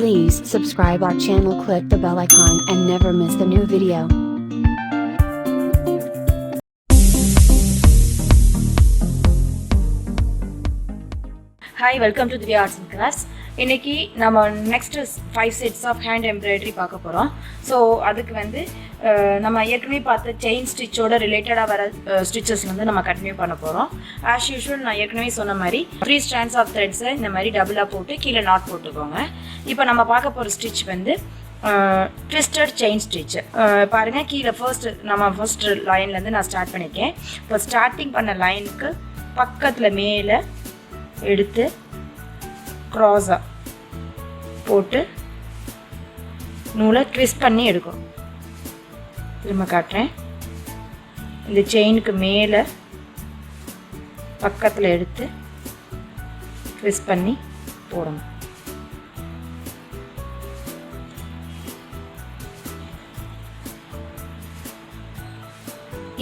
Please subscribe our channel, click the bell icon and never miss the new video. Hi, welcome to Dhivya Arts and Crafts. இன்னைக்கு நம்ம next 5 sets of hand embroidery பார்க்க போறோம். So அதுக்கு வந்து நம்ம ஏற்கனவே பார்த்த செயின் ஸ்டிச்சோட ரிலேட்டடா வர ஸ்டிச்சஸ் வந்து நம்ம கண்டினியூ பண்ண போறோம். As usual நான் ஏற்கனவே சொன்ன மாதிரி 3 strands of threads இந்த மாதிரி டபுளா போட்டு கீழ knot போட்டுக்கோங்க. இப்போ நம்ம பார்க்க போற ஸ்டிட்ச் வந்து twisted chain stitch. பாருங்க கீழ ஃபர்ஸ்ட் லைன்ல இருந்து நான் ஸ்டார்ட் பண்ணிருக்கேன். இப்போ ஸ்டார்டிங் பண்ண லைனுக்கு பக்கத்துல மேலே எடுத்து க்ராஸா போட்டு நூலை ட்விஸ்ட் பண்ணி எடுக்கணும். திரும்ப காட்டுறேன். இந்த செயினுக்கு மேலே பக்கத்தில் எடுத்து ட்விஸ்ட் பண்ணி போடணும்.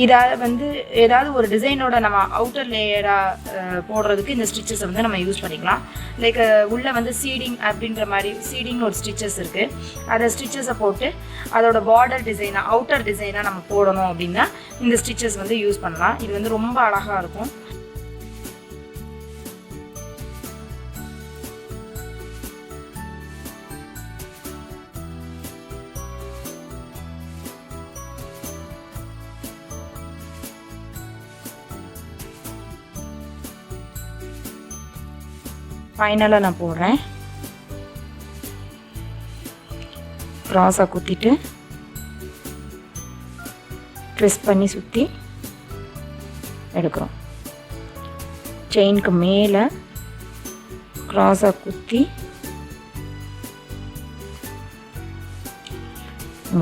இதால் வந்து ஏதாவது ஒரு டிசைனோட நம்ம அவுட்டர் லேயராக போடுறதுக்கு இந்த ஸ்டிச்சஸை வந்து நம்ம யூஸ் பண்ணிக்கலாம். லைக் உள்ளே வந்து சீடிங் அப்படின்ற மாதிரி சீடிங் ஒரு ஸ்டிச்சஸ் இருக்குது. அதை ஸ்டிச்சஸை போட்டு அதோட பார்டர் டிசைனாக அவுட்டர் டிசைனாக நம்ம போடணும் அப்படின்னா இந்த ஸ்டிச்சஸ் வந்து யூஸ் பண்ணலாம். இது வந்து ரொம்ப அழகாக இருக்கும். ஃபைனலாக நான் போடுறேன். க்ராஸாக குத்திட்டு ட்விஸ்ட் பண்ணி சுற்றி எடுக்கிறோம். செயினுக்கு மேலே க்ராஸாக குத்தி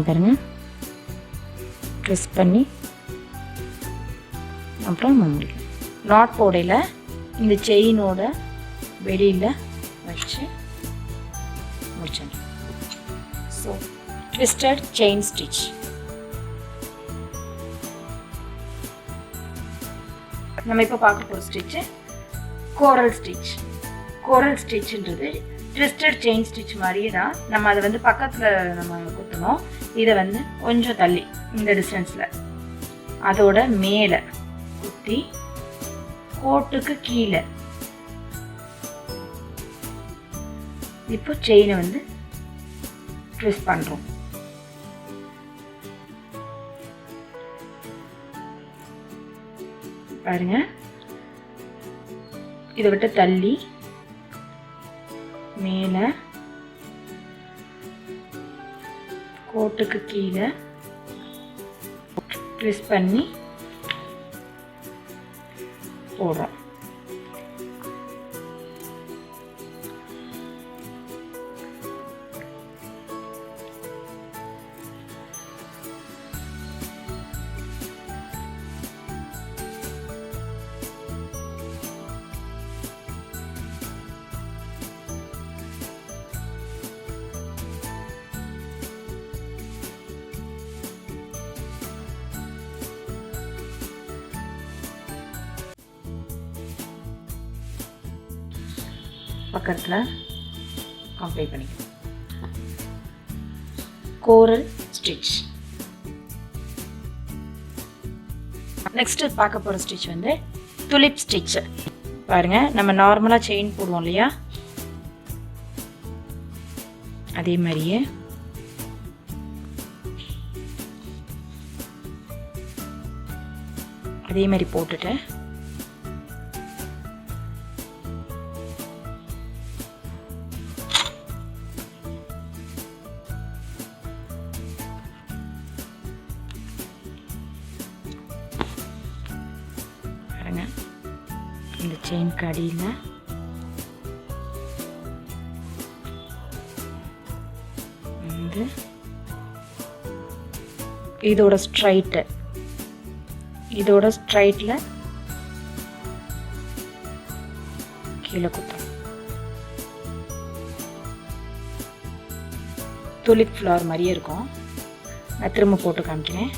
பாருங்க ட்விஸ்ட் பண்ணி அப்புறம் முடியும். நாட் போடையில் இந்த செயினோட வெளியில் வச்சு முடிச்சேன். So twisted chain stitch. நம்ம இப்போ பார்க்க போகிற ஸ்டிச்சு கோரல் ஸ்டிச். கோரல் ஸ்டிச்ன்றது ட்விஸ்டட் செயின் ஸ்டிச் மாதிரியே தான். நம்ம அதை வந்து பக்கத்தில் நம்ம குத்தணும். இதை வந்து கொஞ்சம் தள்ளி இந்த டிஸ்டன்ஸில் அதோட மேலே குத்தி கோட்டுக்கு கீழே இப்போ செயினை வந்து ட்விஸ்ட் பண்ணுறோம். பாருங்க இதை விட்டு தள்ளி மேலே கோட்டுக்கு கீழே ட்விஸ்ட் பண்ணி போடுறோம். பக்கத்தில் கம்ப்ளீட் பண்ணிக்கலாம். கோரல் ஸ்டிச். நெக்ஸ்ட் பார்க்க போகிற ஸ்டிச் வந்து துலிப் ஸ்டிச். பாருங்க நம்ம நார்மலாக செயின் போடுவோம் இல்லையா, அதே மாதிரியே போட்டுட்டு இந்த செயின் கடியில் வந்து இதோட ஸ்ட்ரைட்டில் கீழே குத்தம். துலிப் ஃப்ளவர் மாதிரியே இருக்கும். நான் திரும்ப போட்டு காமிக்கிறேன்.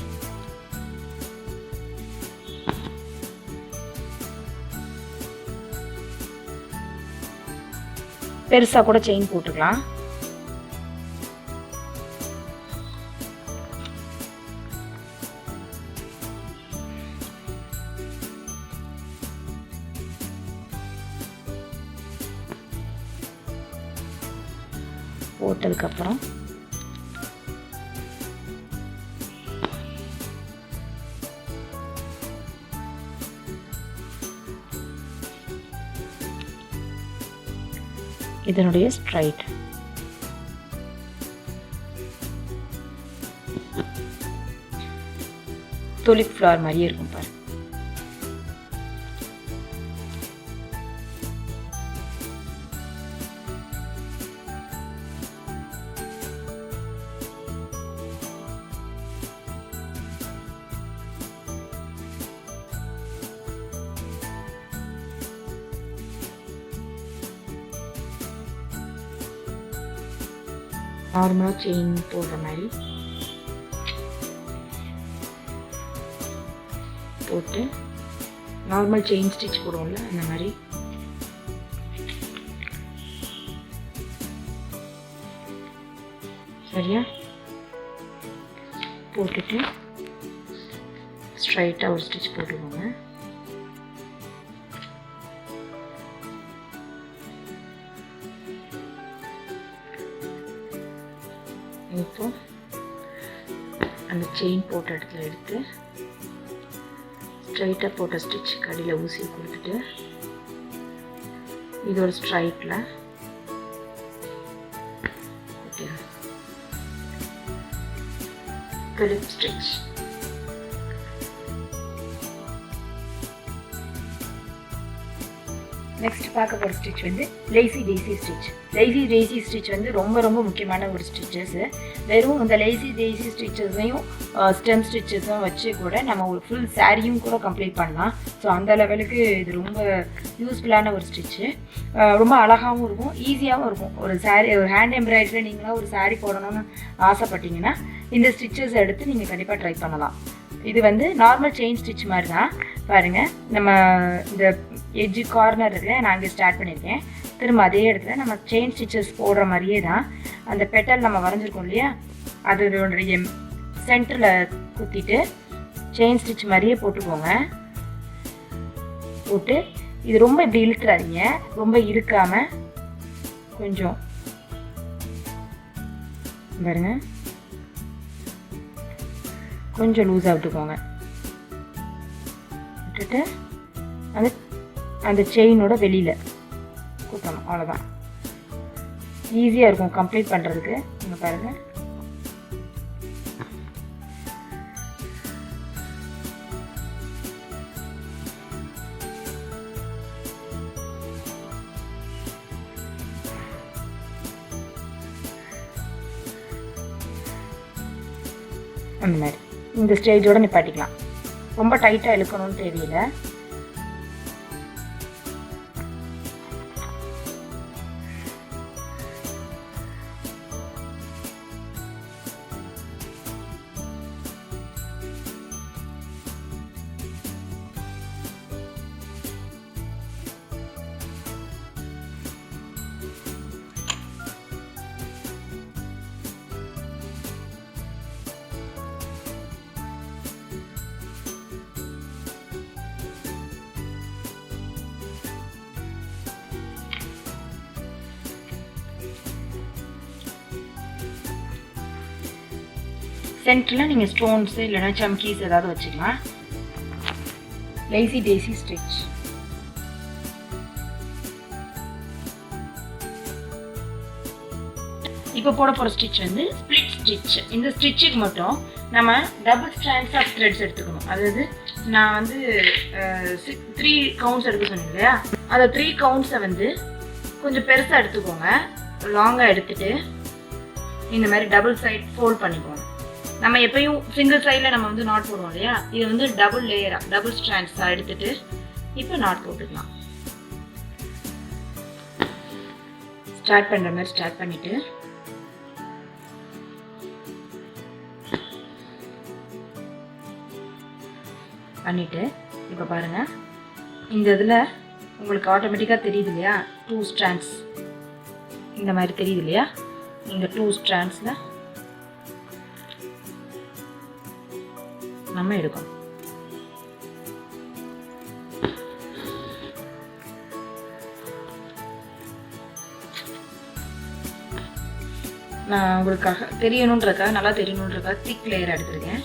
பெருசாக கூட செயின் போட்டுக்கலாம். போட்டதுக்கப்புறம் இதனுடைய ஸ்ட்ரைட் துலிப் ஃப்ளவர் மாதிரியே இருக்கும் பாரு. நார்மலாக செயின் போடுற மாதிரி போட்டு நார்மல் செயின் ஸ்டிச் போடுவோம்ல அந்த மாதிரி சரியா போட்டுட்டு ஸ்ட்ரைட்டாக ஒரு ஸ்டிச் போட்டுக்கோங்க. இப்போ அந்த செயின் போட்ட இடத்துல எடுத்து ஸ்ட்ரைட்டாக போட்ட ஸ்டிச் கடியில் ஊசி கொடுத்துட்டு இது ஒரு ஸ்ட்ரைட்டில் கிளிப் ஸ்டிச். நெக்ஸ்ட் பார்க்க போகிற ஸ்டிச் வந்து lazy daisy stitch. Lazy daisy stitch வந்து ரொம்ப ரொம்ப முக்கியமான ஒரு ஸ்டிச்சஸ்ஸு. வெறும் இந்த லேசி டேசி ஸ்டிச்சஸையும் ஸ்டெம் ஸ்டிச்சஸும் வச்சு கூட நம்ம ஒரு ஃபுல் சாரியும் கூட கம்ப்ளீட் பண்ணலாம். ஸோ அந்த லெவலுக்கு இது ரொம்ப யூஸ்ஃபுல்லான ஒரு ஸ்டிச்சு. ரொம்ப அழகாகவும் இருக்கும், ஈஸியாகவும் இருக்கும். ஒரு சாரீ ஒரு ஹேண்ட் எம்ப்ராய்டரியில் நீங்களாம் ஒரு சாரீ போடணும்னு ஆசைப்பட்டீங்கன்னா இந்த ஸ்டிச்சஸ் எடுத்து நீங்கள் கண்டிப்பாக ட்ரை பண்ணலாம். இது வந்து நார்மல் செயின் ஸ்டிச் மாதிரி தான். பாருங்கள், நம்ம இந்த எட்ஜு கார்னர் இருக்கிற நான் இங்கே ஸ்டார்ட் பண்ணியிருக்கேன். திரும்ப அதே இடத்துல நம்ம செயின் ஸ்டிச்சஸ் போடுற மாதிரியே தான் அந்த பெட்டல் நம்ம வரைஞ்சிருக்கோம் இல்லையா, அதோடைய சென்டரில் குத்திட்டு செயின் ஸ்டிச் மாதிரியே போட்டுக்கோங்க. போட்டு இது ரொம்ப இப்படி இழுத்துறாதீங்க, ரொம்ப இழுக்காமல் கொஞ்சம் பாருங்க கொஞ்சம் லூஸாக விட்டுக்கோங்க. விட்டுட்டு அந்த அந்த செயினோட வெளியில் குத்தணும், அவ்வளோதான். ஈஸியாக இருக்கும் கம்ப்ளீட் பண்ணுறதுக்கு. நீங்கள் பாருங்கள், அந்த மாதிரி இந்த ஸ்டேஜோடு நிப்பாட்டிக்கலாம். ரொம்ப டைட்டாக இழுக்கணும்னு தெரியல. சென்டரில் நீங்கள் ஸ்டோன்ஸு இல்லைன்னா சம்கீஸ் ஏதாவது வச்சுக்கலாம். Lazy daisy stitch. இப்போ போட போகிற ஸ்டிச் வந்து ஸ்ப்ளிட் ஸ்டிச். இந்த ஸ்டிச்சுக்கு மட்டும் நம்ம டபுள் ஸ்ட்ராண்ட்ஸ் ஆஃப் த்ரெட்ஸ் எடுத்துக்கணும். அதாவது நான் வந்து 3 கவுண்ட்ஸ் எடுக்க சொன்னேன் இல்லையா, அந்த 3 கவுண்ட்ஸை வந்து கொஞ்சம் பெருசாக எடுத்துக்கோங்க. லாங்காக எடுத்துகிட்டு இந்த மாதிரி டபுள் சைட் ஃபோல்ட் பண்ணிக்கோங்க. நம்ம எப்பயும் சிங்கிள் சைடில் நம்ம வந்து நாட் போடுவோம் இல்லையா, இது வந்து டபுள் லேயராக டபுள் ஸ்ட்ராண்ட்ஸாக எடுத்துகிட்டு இப்போ நாட் போட்டுக்கலாம். ஸ்டார்ட் பண்ணுற மாதிரி ஸ்டார்ட் பண்ணிவிட்டு இப்போ பாருங்கள், இந்த இதில் உங்களுக்கு ஆட்டோமேட்டிக்காக தெரியுது இல்லையா 2 ஸ்ட்ராண்ட்ஸ் இந்த மாதிரி தெரியுது இல்லையா. இந்த 2 ஸ்ட்ராண்ட்ஸில் நம்ம எடுக்கணும். நான் உங்களுக்காக தெரியணுன்றதுக்காக நல்லா தெரியணுன்றதுக்காக திக் லேயர் எடுத்துருக்கேன்.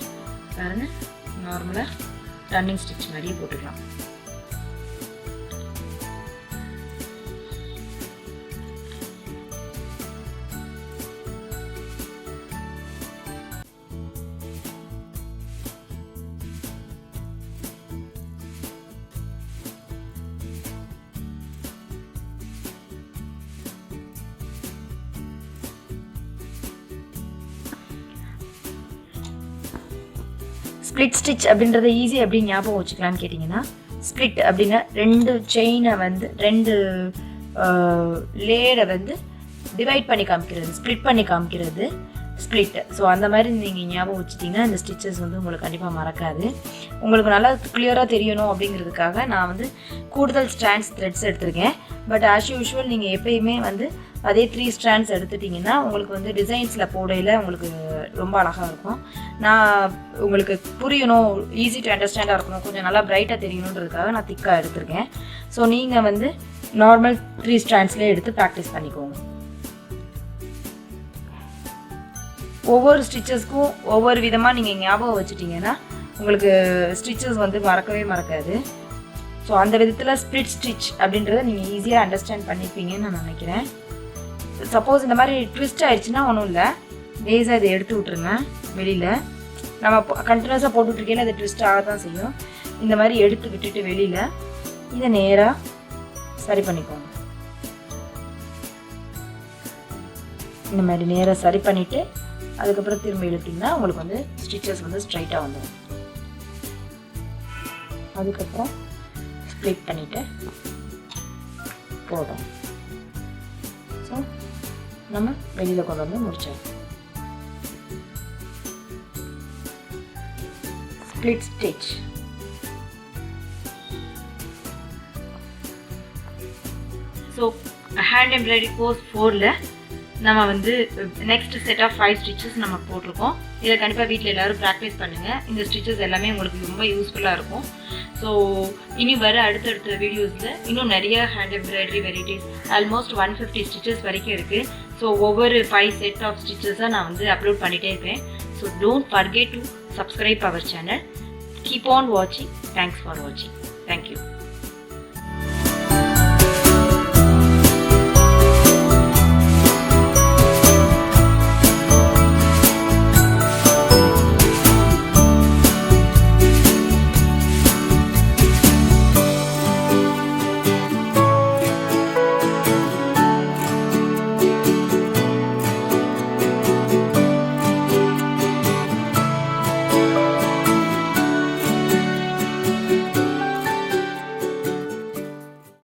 பாருங்க, நார்மலாக ரன்னிங் ஸ்டிச் மாதிரியே போட்டுக்கலாம். ஸ்ப்ளிட் ஸ்டிச் அப்படின்றத ஈஸி அப்படின்னு ஞாபகம் வச்சுக்கலான்னு கேட்டிங்கன்னா, ஸ்ப்ளிட் அப்படின்னா 2 செயினை வந்து 2 லேயரை வந்து டிவைட் பண்ணி காமிக்கிறது, ஸ்ப்ளிட் பண்ணி காமிக்கிறது ஸ்ப்ளிட். ஸோ அந்த மாதிரி நீங்கள் ஞாபகம் வச்சுட்டிங்கன்னா இந்த ஸ்டிச்சஸ் வந்து உங்களுக்கு கண்டிப்பாக மறக்காது. உங்களுக்கு நல்லா கிளியராக தெரியணும் அப்படிங்கிறதுக்காக நான் வந்து கூடுதல் ஸ்ட்ராண்ட்ஸ் த்ரெட்ஸ் எடுத்திருக்கேன். பட் ஆஸ் யூஷுவல் நீங்கள் எப்பயுமே வந்து அதே 3 ஸ்ட்ராண்ட்ஸ் எடுத்துட்டிங்கன்னா உங்களுக்கு வந்து டிசைன்ஸில் போடையில் உங்களுக்கு ரொம்ப அழகாக இருக்கும். நான் உங்களுக்கு புரியணும், ஈஸி டு அண்டர்ஸ்டாண்டாக இருக்கணும், கொஞ்சம் நல்லா பிரைட்டாக தெரியணுன்றதுக்காக நான் திக்காக எடுத்திருக்கேன். ஸோ நீங்கள் வந்து நார்மல் 3 ஸ்ட்ராண்ட்ஸ்லேயே எடுத்து ப்ராக்டிஸ் பண்ணிக்கோங்க. ஒவ்வொரு ஸ்டிச்சஸ்க்கும் ஒவ்வொரு விதமாக நீங்கள் ஞாபகம் வச்சுட்டிங்கன்னா உங்களுக்கு ஸ்டிச்சஸ் வந்து மறக்காது. ஸோ அந்த விதத்தில் ஸ்ப்ளிட் ஸ்டிச் அப்படின்றத நீங்கள் ஈஸியாக அண்டர்ஸ்டாண்ட் பண்ணிப்பீங்கன்னு நான் நினைக்கிறேன். சப்போஸ் இந்த மாதிரி ட்விஸ்ட் ஆயிடுச்சுன்னா ஒன்றும் இல்லை, லேஸாக இதை எடுத்து விட்ருங்க வெளியில். நம்ம கண்டினியூஸாக போட்டுட்ருக்கையில் அது ட்விஸ்ட் ஆக தான் செய்யும். இந்த மாதிரி எடுத்து விட்டுட்டு வெளியில் இதை நேராக சரி பண்ணிக்கோங்க. இந்த மாதிரி நேராக சரி பண்ணிவிட்டு அதுக்கப்புறம் திரும்ப இழுத்திங்கன்னா உங்களுக்கு வந்து ஸ்டிச்சஸ் வந்து ஸ்ட்ரைட்டாக வந்துடும். அதுக்கப்புறம் ஸ்ப்ளிட் பண்ணிவிட்டு போடும். ஸோ நம்ம வெளியில் கொண்டு வந்து முடிச்சோம். Split stitch. So hand embroidery course 4ல் நம்ம வந்து நெக்ஸ்ட் செட் ஆஃப் 5 ஸ்டிச்சஸ் நம்ம போட்டிருக்கோம். இதை கண்டிப்பாக வீட்டில் எல்லோரும் ப்ராக்டிஸ் பண்ணுங்கள். இந்த ஸ்டிச்சஸ் எல்லாமே உங்களுக்கு ரொம்ப யூஸ்ஃபுல்லாக இருக்கும். ஸோ இனி வர அடுத்தடுத்த வீடியோஸில் இன்னும் நிறைய hand embroidery varieties almost 150 stitches வரைக்கும் இருக்குது. ஸோ ஒவ்வொரு 5 செட் ஆஃப் ஸ்டிச்சஸாக நான் வந்து அப்லோட் பண்ணிகிட்டே இருப்பேன். So don't forget to subscribe our channel. Keep on வாட்சிங். தேங்க்ஸ் ஃபார் வாட்சிங். தேங்க்யூ.